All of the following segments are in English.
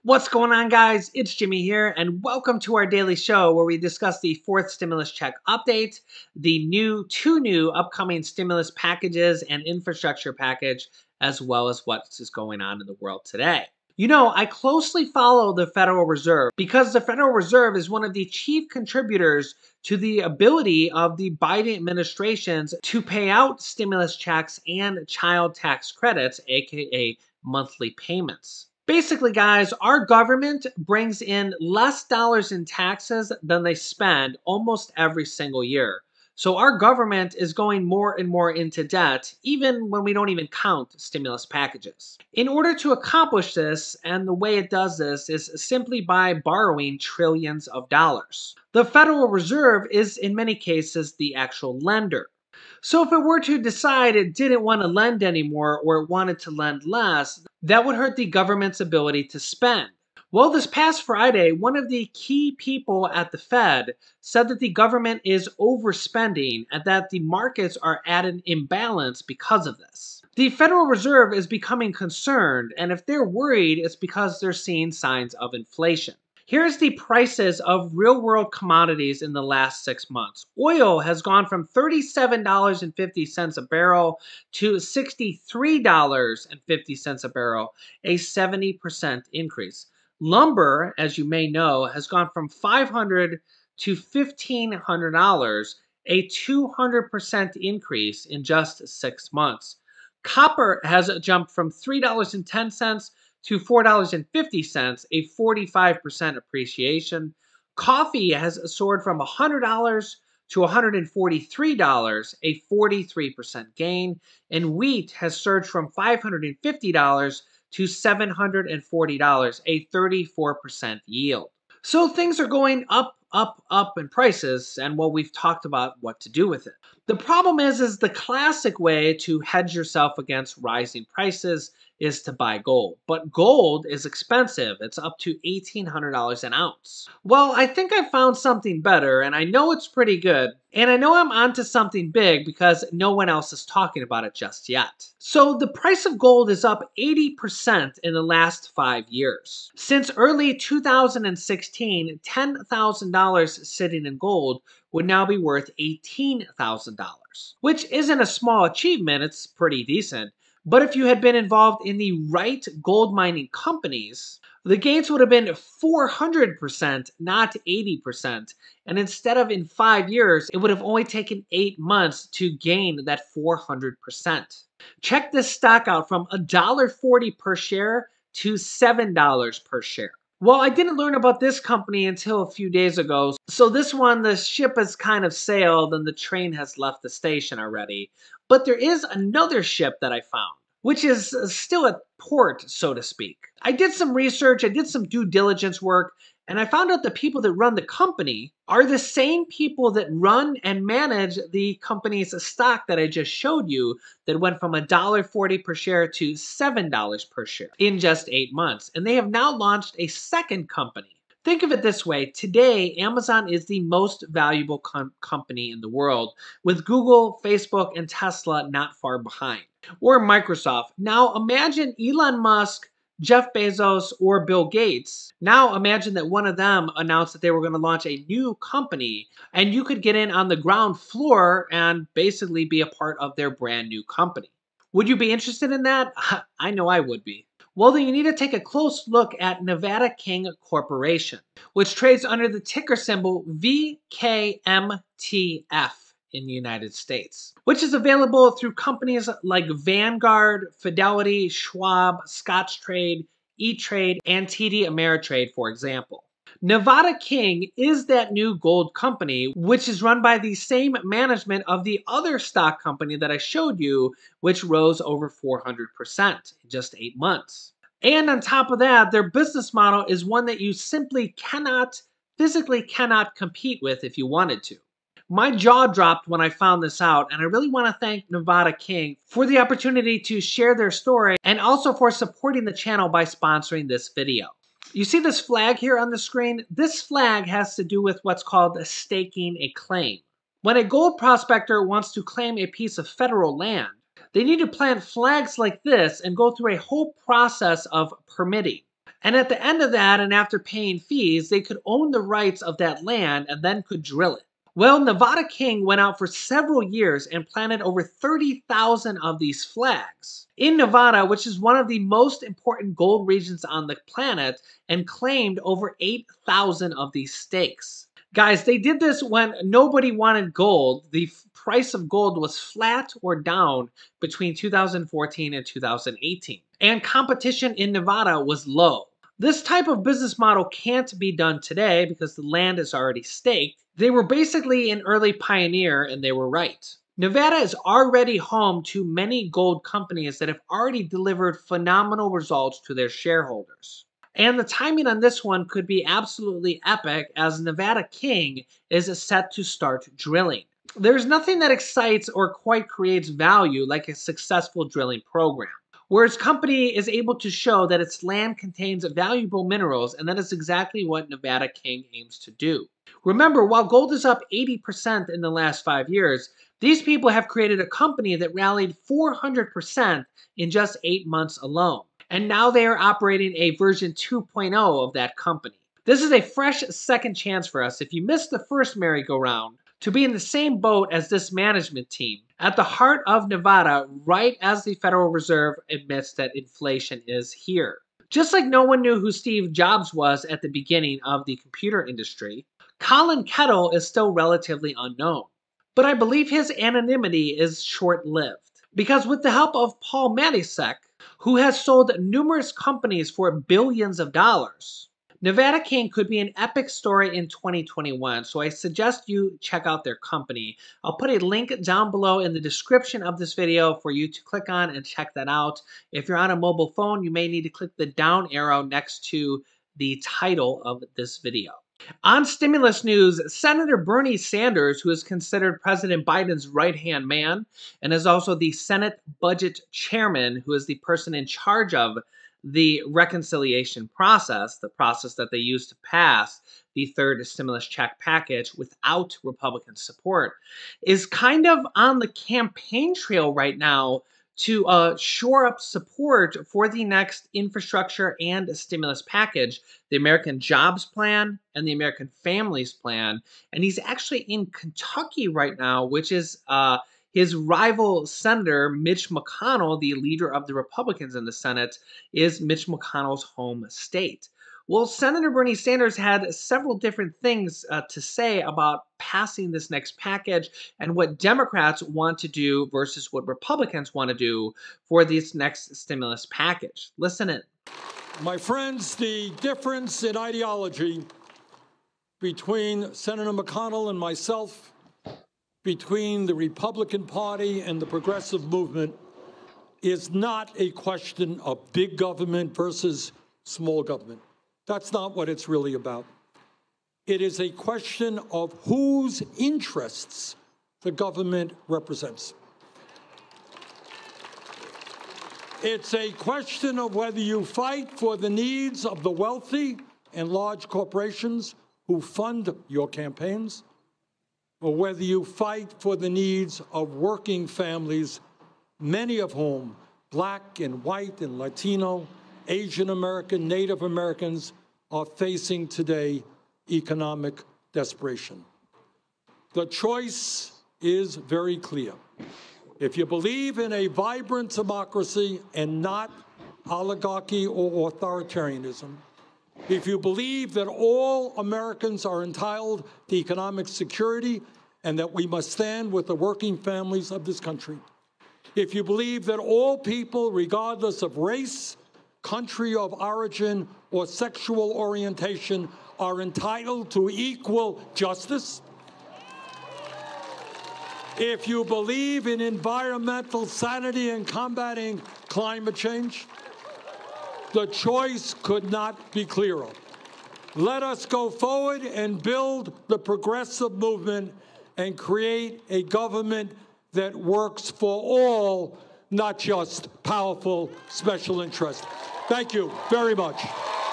What's going on, guys? It's Jimmy here, and welcome to our daily show where we discuss the fourth stimulus check update, the two new upcoming stimulus packages and infrastructure package, as well as what is going on in the world today. You know, I closely follow the Federal Reserve because the Federal Reserve is one of the chief contributors to the ability of the Biden administrations to pay out stimulus checks and child tax credits, aka monthly payments. Basically, guys, our government brings in less dollars in taxes than they spend almost every single year. So our government is going more and more into debt, even when we don't even count stimulus packages. In order to accomplish this, and the way it does this is simply by borrowing trillions of dollars. The Federal Reserve is, in many cases, the actual lender. So if it were to decide it didn't want to lend anymore or it wanted to lend less, that would hurt the government's ability to spend. Well, this past Friday, one of the key people at the Fed said that the government is overspending and that the markets are at an imbalance because of this. The Federal Reserve is becoming concerned, and if they're worried, it's because they're seeing signs of inflation. Here's the prices of real-world commodities in the last 6 months. Oil has gone from $37.50 a barrel to $63.50 a barrel, a 70% increase. Lumber, as you may know, has gone from $500 to $1,500, a 200% increase in just 6 months. Copper has jumped from $3.10 to $4.50, a 45% appreciation. Coffee has soared from $100 to $143, a 43% gain. And wheat has surged from $550 to $740, a 34% yield. So things are going up in prices, and well, we've talked about what to do with it. The problem is the classic way to hedge yourself against rising prices is to buy gold. But gold is expensive. It's up to $1,800 an ounce. Well, I think I found something better, and I know it's pretty good. And I know I'm onto something big because no one else is talking about it just yet. So the price of gold is up 80% in the last 5 years. Since early 2016, $10,000 sitting in gold would now be worth $18,000, which isn't a small achievement. It's pretty decent. But if you had been involved in the right gold mining companies, the gains would have been 400%, not 80%. And instead of in 5 years, it would have only taken 8 months to gain that 400%. Check this stock out from $1.40 per share to $7 per share. Well, I didn't learn about this company until a few days ago. So this one, the ship has kind of sailed and the train has left the station already. But there is another ship that I found, which is still at port, so to speak. I did some research, I did some due diligence work, and I found out the people that run the company are the same people that run and manage the company's stock that I just showed you that went from $1.40 per share to $7 per share in just 8 months. And they have now launched a second company. Think of it this way. Today, Amazon is the most valuable company in the world, with Google, Facebook, and Tesla not far behind. Or Microsoft. Now imagine Elon Musk, Jeff Bezos, or Bill Gates. Now imagine that one of them announced that they were going to launch a new company, and you could get in on the ground floor and basically be a part of their brand new company. Would you be interested in that? I know I would be. Well, then you need to take a close look at Nevada King Corporation, which trades under the ticker symbol VKMTF in the United States, which is available through companies like Vanguard, Fidelity, Schwab, Scottrade, E-Trade, and TD Ameritrade, for example. Nevada King is that new gold company, which is run by the same management of the other stock company that I showed you, which rose over 400% in just 8 months. And on top of that, their business model is one that you simply physically cannot compete with if you wanted to. My jaw dropped when I found this out, and I really want to thank Nevada King for the opportunity to share their story and also for supporting the channel by sponsoring this video. You see this flag here on the screen? This flag has to do with what's called staking a claim. When a gold prospector wants to claim a piece of federal land, they need to plant flags like this and go through a whole process of permitting. And at the end of that, and after paying fees, they could own the rights of that land and then could drill it. Well, Nevada King went out for several years and planted over 30,000 of these flags in Nevada, which is one of the most important gold regions on the planet, and claimed over 8,000 of these stakes. Guys, they did this when nobody wanted gold. The price of gold was flat or down between 2014 and 2018. And competition in Nevada was low. This type of business model can't be done today because the land is already staked. They were basically an early pioneer, and they were right. Nevada is already home to many gold companies that have already delivered phenomenal results to their shareholders. And the timing on this one could be absolutely epic, as Nevada King is set to start drilling. There's nothing that excites or quite creates value like a successful drilling program, where its company is able to show that its land contains valuable minerals, and that is exactly what Nevada King aims to do. Remember, while gold is up 80% in the last 5 years, these people have created a company that rallied 400% in just 8 months alone. And now they are operating a version 2.0 of that company. This is a fresh second chance for us, if you missed the first merry-go-round, to be in the same boat as this management team at the heart of Nevada, right as the Federal Reserve admits that inflation is here. Just like no one knew who Steve Jobs was at the beginning of the computer industry, Colin Kettle is still relatively unknown. But I believe his anonymity is short-lived, because with the help of Paul Matisek, who has sold numerous companies for billions of dollars, Nevada King could be an epic story in 2021, so I suggest you check out their company. I'll put a link down below in the description of this video for you to click on and check that out. If you're on a mobile phone, you may need to click the down arrow next to the title of this video. On stimulus news, Senator Bernie Sanders, who is considered President Biden's right-hand man and is also the Senate Budget Chairman, who is the person in charge of the reconciliation process, the process that they used to pass the third stimulus check package without Republican support, is kind of on the campaign trail right now to shore up support for the next infrastructure and stimulus package, the American Jobs Plan and the American Families Plan. And he's actually in Kentucky right now, which is his rival senator, Mitch McConnell, the leader of the Republicans in the Senate, is Mitch McConnell's home state. Well, Senator Bernie Sanders had several different things to say about passing this next package and what Democrats want to do versus what Republicans want to do for this next stimulus package. Listen in. My friends, the difference in ideology between Senator McConnell and myself, between the Republican Party and the progressive movement, is not a question of big government versus small government. That's not what it's really about. It is a question of whose interests the government represents. It's a question of whether you fight for the needs of the wealthy and large corporations who fund your campaigns, or whether you fight for the needs of working families, many of whom, Black and white and Latino, Asian American, Native Americans, are facing today economic desperation. The choice is very clear. If you believe in a vibrant democracy and not oligarchy or authoritarianism, if you believe that all Americans are entitled to economic security and that we must stand with the working families of this country, if you believe that all people, regardless of race, country of origin, or sexual orientation, are entitled to equal justice, if you believe in environmental sanity and combating climate change, the choice could not be clearer. Let us go forward and build the progressive movement and create a government that works for all, not just powerful special interests. Thank you very much.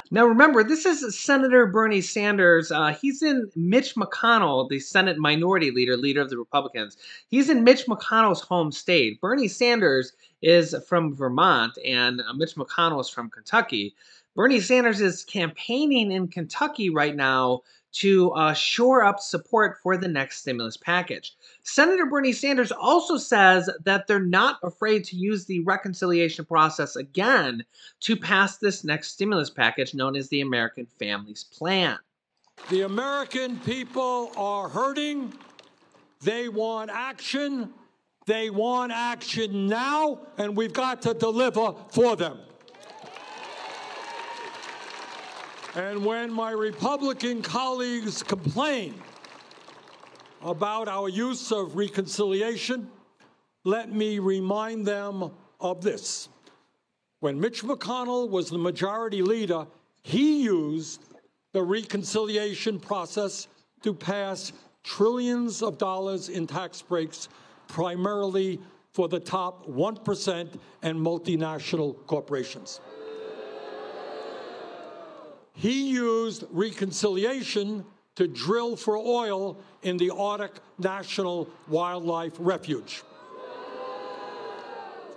Now remember, this is Senator Bernie Sanders. He's in Mitch McConnell, the Senate Minority Leader, leader of the Republicans. He's in Mitch McConnell's home state. Bernie Sanders is from Vermont, and Mitch McConnell is from Kentucky. Bernie Sanders is campaigning in Kentucky right now to shore up support for the next stimulus package. Senator Bernie Sanders also says that they're not afraid to use the reconciliation process again to pass this next stimulus package known as the American Families Plan. The American people are hurting. They want action. They want action now, and we've got to deliver for them. And when my Republican colleagues complain about our use of reconciliation, let me remind them of this. When Mitch McConnell was the majority leader, he used the reconciliation process to pass trillions of dollars in tax breaks, primarily for the top 1% and multinational corporations. He used reconciliation to drill for oil in the Arctic National Wildlife Refuge.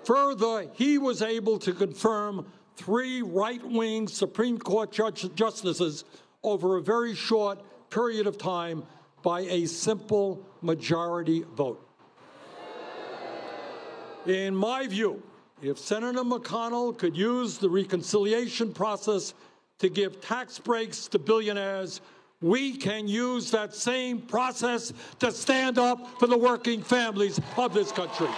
Further, he was able to confirm 3 right-wing Supreme Court justices over a very short period of time by a simple majority vote. In my view, if Senator McConnell could use the reconciliation process to give tax breaks to billionaires, we can use that same process to stand up for the working families of this country.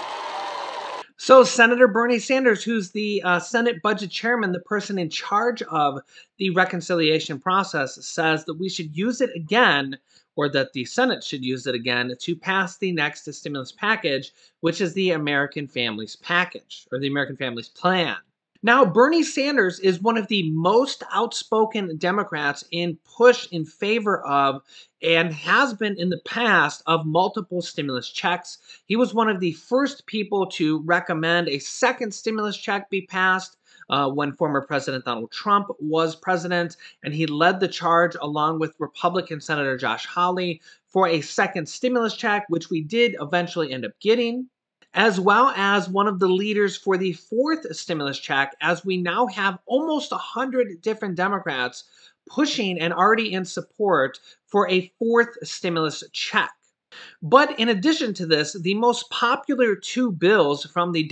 So Senator Bernie Sanders, who's the Senate Budget Chairman, the person in charge of the reconciliation process, says that we should use it again, or that the Senate should use it again, to pass the next stimulus package, which is the American Families Package, or the American Families Plan. Now, Bernie Sanders is one of the most outspoken Democrats in push in favor of, and has been in the past, of multiple stimulus checks. He was one of the first people to recommend a second stimulus check be passed when former President Donald Trump was president, and he led the charge along with Republican Senator Josh Hawley for a second stimulus check, which we did eventually end up getting, as well as one of the leaders for the fourth stimulus check, as we now have almost 100 different Democrats pushing and already in support for a fourth stimulus check. But in addition to this, the most popular 2 bills from the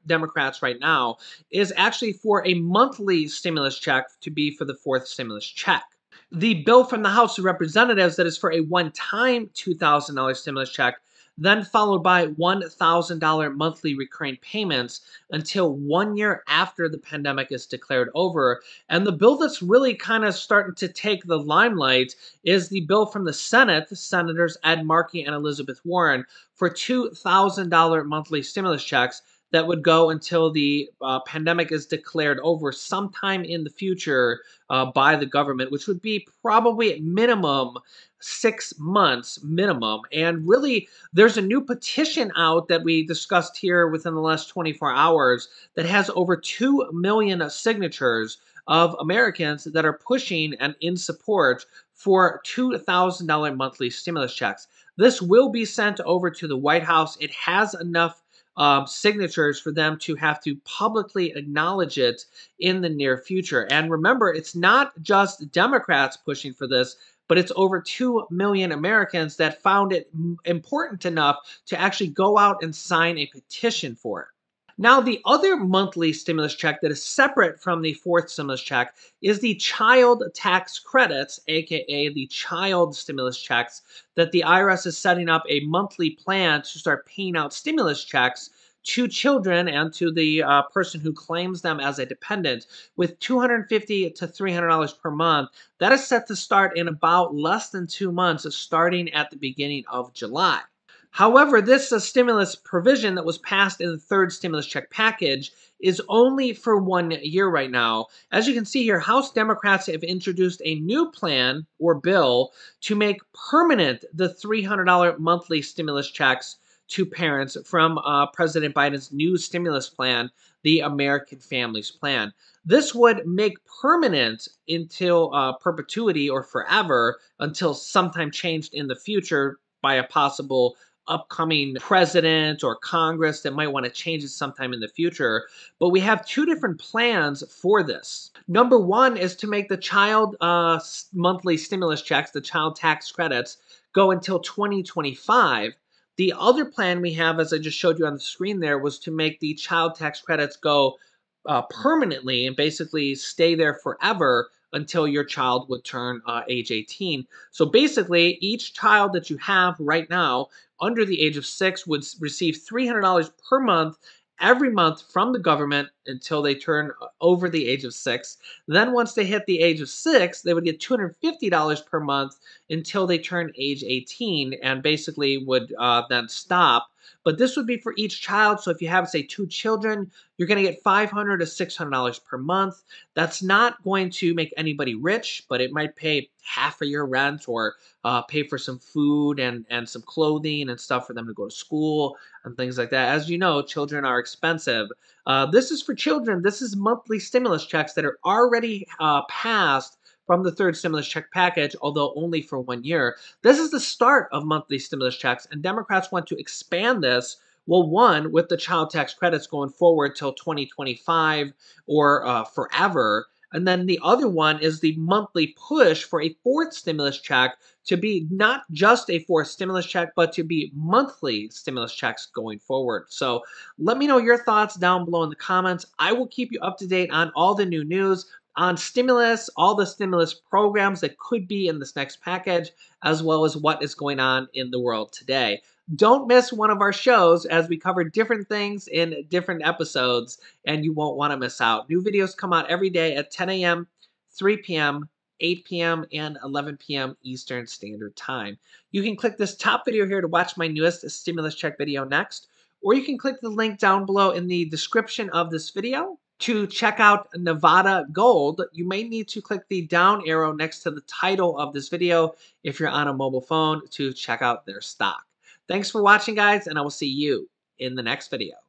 Democrats right now is actually for a monthly stimulus check to be for the fourth stimulus check. The bill from the House of Representatives that is for a one-time $2,000 stimulus check, then followed by $1,000 monthly recurring payments until 1 year after the pandemic is declared over. And the bill that's really kind of starting to take the limelight is the bill from the Senate, Senators Ed Markey and Elizabeth Warren, for $2,000 monthly stimulus checks that would go until the pandemic is declared over sometime in the future by the government, which would be probably at minimum 6 months minimum. And really, there's a new petition out that we discussed here within the last 24 hours that has over 2 million signatures of Americans that are pushing and in support for $2,000 monthly stimulus checks. This will be sent over to the White House. It has enough signatures for them to have to publicly acknowledge it in the near future. And remember, it's not just Democrats pushing for this, but it's over 2 million Americans that found it important enough to actually go out and sign a petition for it. Now, the other monthly stimulus check that is separate from the fourth stimulus check is the child tax credits, aka the child stimulus checks, that the IRS is setting up a monthly plan to start paying out stimulus checks to children and to the person who claims them as a dependent, with $250 to $300 per month. That is set to start in about less than 2 months, starting at the beginning of July. However, this stimulus provision that was passed in the third stimulus check package is only for 1 year right now. As you can see here, House Democrats have introduced a new plan or bill to make permanent the $300 monthly stimulus checks to parents from President Biden's new stimulus plan, the American Families Plan. This would make permanent until perpetuity or forever, until sometime changed in the future by a possible upcoming president or Congress that might want to change it sometime in the future. But we have two different plans for this. Number one is to make the child monthly stimulus checks, the child tax credits, go until 2025. The other plan we have, as I just showed you on the screen there, was to make the child tax credits go permanently and basically stay there forever until your child would turn age 18. So basically, each child that you have right now under the age of 6 would receive $300 per month every month from the government until they turn over the age of 6. Then once they hit the age of 6, they would get $250 per month until they turn age 18 and basically would then stop. But this would be for each child. So if you have, say, 2 children, you're going to get $500 to $600 per month. That's not going to make anybody rich, but it might pay half of your rent or pay for some food and some clothing and stuff for them to go to school and things like that. As you know, children are expensive. This is for children. This is monthly stimulus checks that are already passed from the third stimulus check package, although only for 1 year. This is the start of monthly stimulus checks, and Democrats want to expand this. Well, one, with the child tax credits going forward till 2025 or forever. And then the other one is the monthly push for a fourth stimulus check to be not just a fourth stimulus check, but to be monthly stimulus checks going forward. So let me know your thoughts down below in the comments. I will keep you up to date on all the new news on stimulus, all the stimulus programs that could be in this next package, as well as what is going on in the world today. Don't miss one of our shows as we cover different things in different episodes, and you won't want to miss out. New videos come out every day at 10 a.m., 3 p.m., 8 p.m., and 11 p.m. Eastern Standard Time. You can click this top video here to watch my newest stimulus check video next, or you can click the link down below in the description of this video. To check out Nevada Gold, you may need to click the down arrow next to the title of this video if you're on a mobile phone to check out their stock. Thanks for watching, guys, and I will see you in the next video.